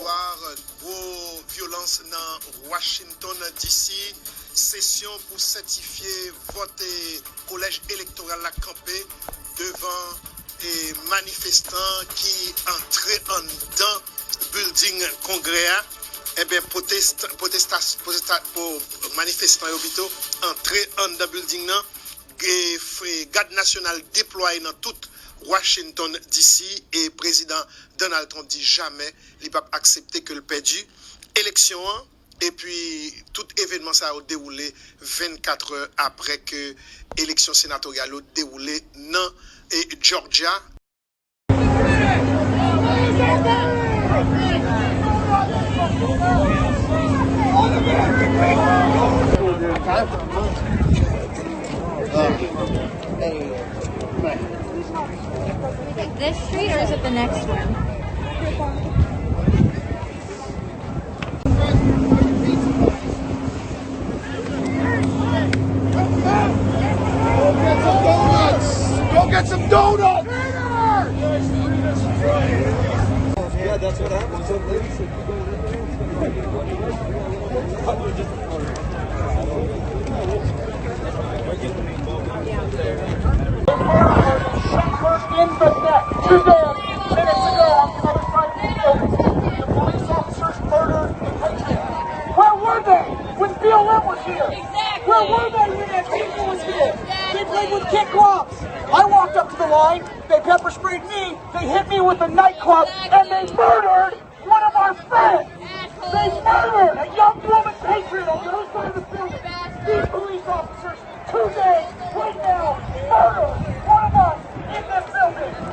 soir, gros violence dans Washington DC. Session pour certifier vote collège électoral à camper devant manifestants qui entraient en dedans building congrès. Eh bien, manifestants plutôt entrés en dedans building là. Garde nationale déployé dans toute Washington DC et président Donald Trump dit jamais il va accepter que le perdu élection et puis tout événement ça a déroulé 24 heures après que élection sénatoriale a déroulé dans Georgia. This street or is it the next one? Go get some donuts! Yeah, that's what happens. Some ladies said you Shot her in the neck today, minutes ago on the other side of the building. The police officers murdered the patient. Where were they when BLM was here? Exactly. Where were they when Antifa was here? They played with kid gloves. I walked up to the line, they pepper sprayed me, they hit me with a nightclub, and they murdered one of our friends. They murdered a young woman patriot on the other side of the building. These police officers today, right now, murdered one of us in this building.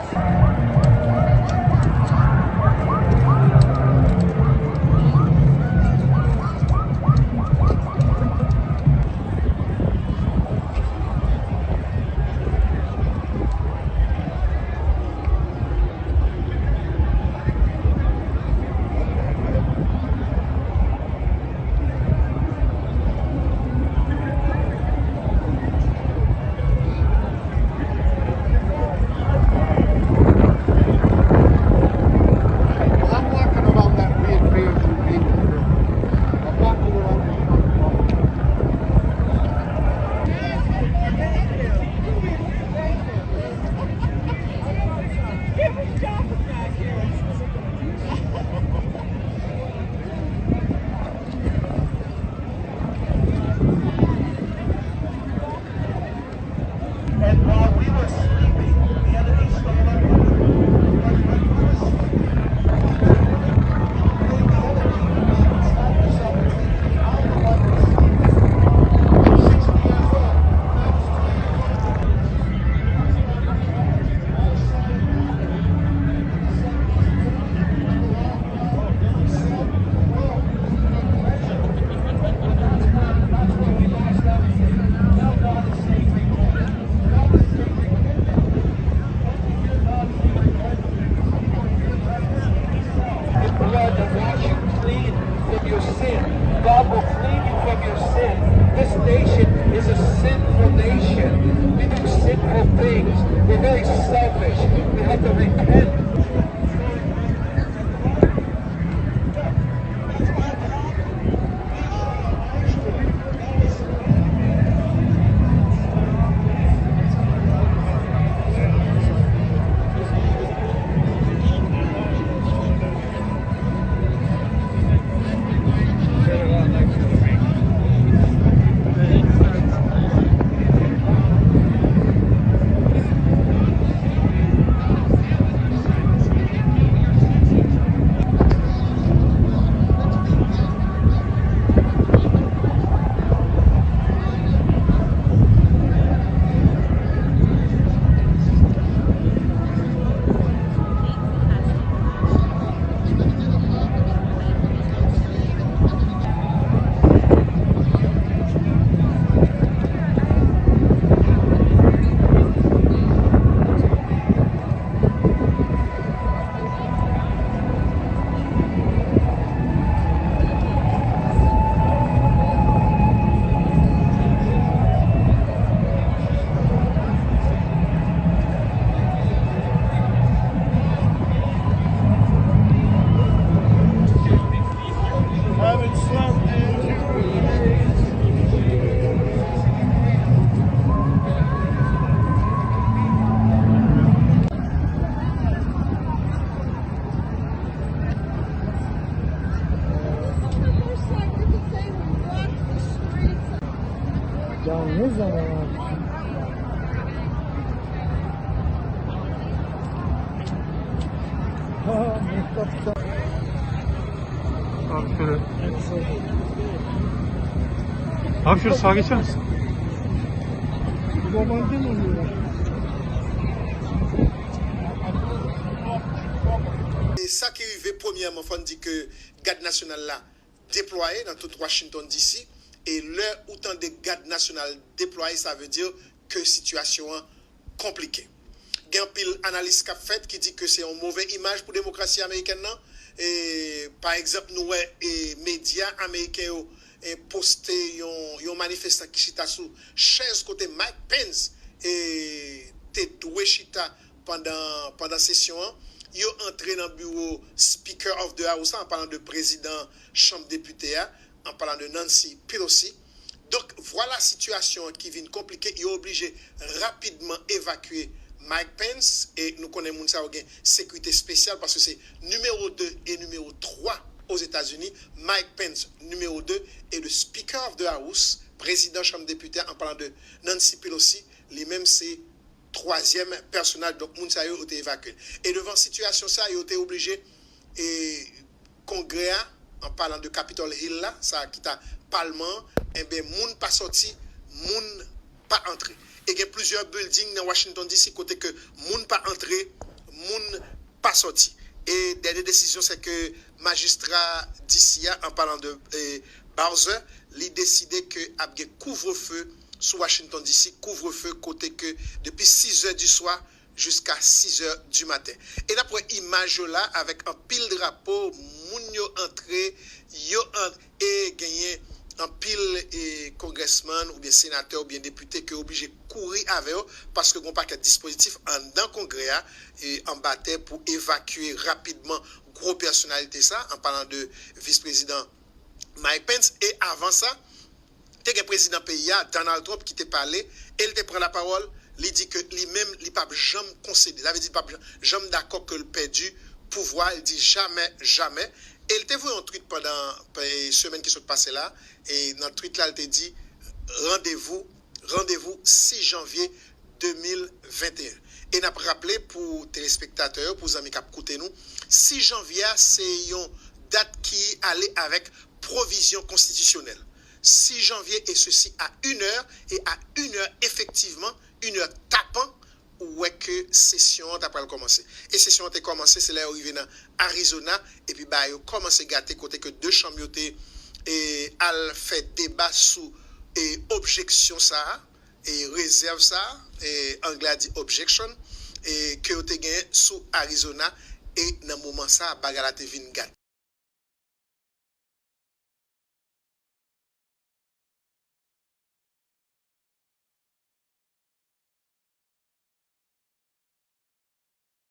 And while we were sleeping, the enemy stole our God will free you from your sin. This nation is a sinful nation. We do sinful things. We're very selfish. We have to repent. Abi şöyle. Abi şöyle sağa geçer misin? Et ça qui est arrivé, premièrement, il faut dire que garde nationale là déployé dans tout Washington DC. Et l'heure où tant de garde nationale déployé, ça veut dire que situation compliquée. Il y a un pile analyse qu'a fait qui dit que c'est une mauvaise image pour la démocratie américaine. Non? Et, par exemple, nous, les médias américains ont posté un manifestant qui chita sous chaise côté Mike Pence et te doué chita pendant session. Ils ont entré dans le bureau Speaker of the House en parlant de président Chambre députés, en parlant de Nancy Pelosi. Donc voilà la situation qui vient compliquée. Ils sont obligés rapidement évacuer Mike Pence et nous connaissons ça une sécurité spéciale parce que c'est numéro 2 et numéro 3 aux États-Unis. Mike Pence numéro 2 et le Speaker of the House, président Chambre députés en parlant de Nancy Pelosi, lui-même c'est troisième personnage, donc Mounsa a été évacué. Et devant situation ça, il a été obligé et Congrès en parlant de Capitol Hill là, ça qui t'a Parlement, et bien moun pas sorti, moun pas entré. Et il y a plusieurs buildings dans Washington DC côté que moun pas entré, moun pas sorti. Et dernière décision c'est que magistrat d'ici en parlant de Bowser, il décidé que a un couvre-feu sur Washington DC, couvre-feu côté que depuis 6h du soir jusqu'à 6h du matin. Et là pour image là avec un pile drapeau, moun yo entré, yo et gagné un pile et congressman ou bien sénateur ou bien député qui est obligé de courir avec eux parce que gon pas de dispositif en dans congrès et en bataille pour évacuer rapidement gros personnalité ça en parlant de vice-président Mike Pence. Et avant ça t'es le président pays Donald Trump qui t'a parlé, il te prend la parole, il dit que lui-même il pas jamais concédé, ça veut dire pas jamais d'accord que le perdu pouvoir, il dit jamais. Et il t'a vu un tweet pendant les semaines qui sont passées là, et dans le tweet là, il t'a dit rendez-vous 6 janvier 2021. Et n'a rappelé pour téléspectateurs, pour les amis qui écoutent nous, 6 janvier, c'est une date qui allait avec provision constitutionnelle. 6 janvier, et ceci à 1h, et à 1h, effectivement, 1h tapant, où est que session a commencé. Et session a commencé, c'est là où il vient dans Arizona, et puis bah, il a commencé à gâter côté que deux chambres et a fait débat sous et objection ça, et réserve ça, et anglais a dit objection, et que vous avez gagné sous Arizona, et dans le moment ça, bagala te vin gâté.